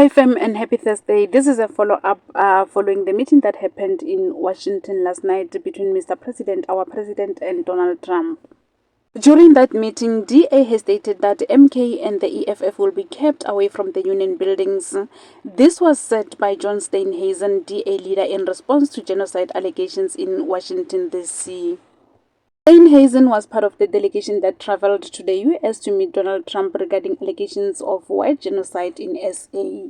Hi fam and happy Thursday. This is a follow-up following the meeting that happened in Washington last night between our president and Donald Trump. During that meeting, DA has stated that MK and the EFF will be kept away from the union buildings. This was said by John Steenhuisen, DA leader, in response to genocide allegations in Washington DC. Steenhuisen was part of the delegation that traveled to the US to meet Donald Trump regarding allegations of white genocide in SA.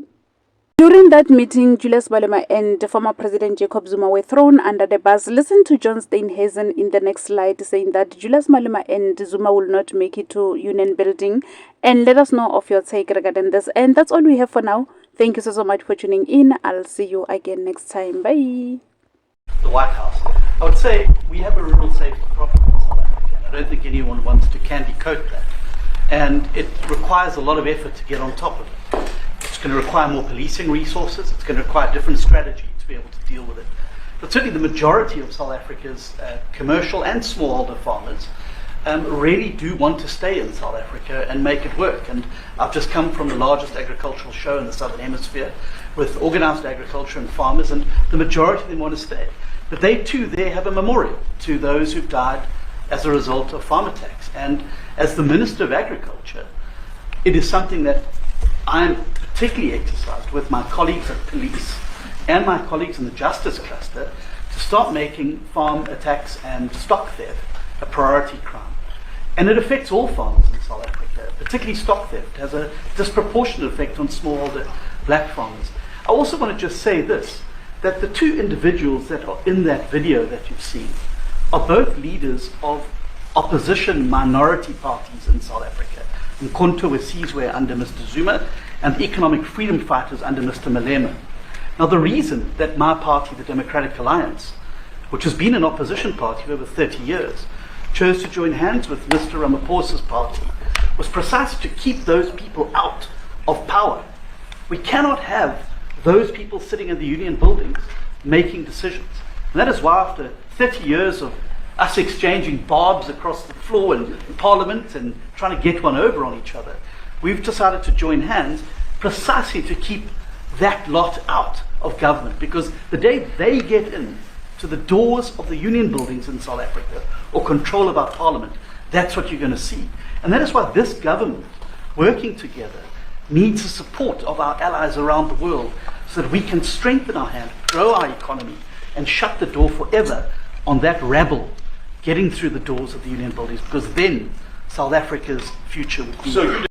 During that meeting, Julius Malema and former President Jacob Zuma were thrown under the bus. Listen to John Steenhuisen in the next slide saying that Julius Malema and Zuma will not make it to Union Building. And let us know of your take regarding this. And that's all we have for now. Thank you so much for tuning in. I'll see you again next time. Bye. The White House. I would say we have a rural safety problem in South Africa. I don't think anyone wants to candy coat that. And it requires a lot of effort to get on top of it. It's going to require more policing resources. It's going to require a different strategy to be able to deal with it. But certainly the majority of South Africa's commercial and smallholder farmers really do want to stay in South Africa and make it work. And I've just come from the largest agricultural show in the Southern Hemisphere with organized agriculture and farmers, and the majority of them want to stay. But they too there have a memorial to those who've died as a result of farm attacks. And as the Minister of Agriculture, it is something that I'm particularly exercised with my colleagues at police and my colleagues in the justice cluster to start making farm attacks and stock theft a priority crime. And it affects all farmers in South Africa, particularly stock theft. It has a disproportionate effect on smallholder black farmers. I also want to just say this, that the two individuals that are in that video that you've seen are both leaders of opposition minority parties in South Africa. Mkhonto with Sizwe under Mr. Zuma and the economic freedom fighters under Mr. Malema. Now the reason that my party, the Democratic Alliance, which has been an opposition party for over 30 years, chose to join hands with Mr. Ramaphosa's party was precisely to keep those people out of power. We cannot have those people sitting in the union buildings making decisions. And that is why after 30 years of us exchanging barbs across the floor in Parliament and trying to get one over on each other, we've decided to join hands precisely to keep that lot out of government. Because the day they get in to the doors of the union buildings in South Africa or control of our Parliament, that's what you're going to see. And that is why this government, working together, needs the support of our allies around the world so that we can strengthen our hand, grow our economy, and shut the door forever on that rabble getting through the doors of the union buildings, because then South Africa's future would be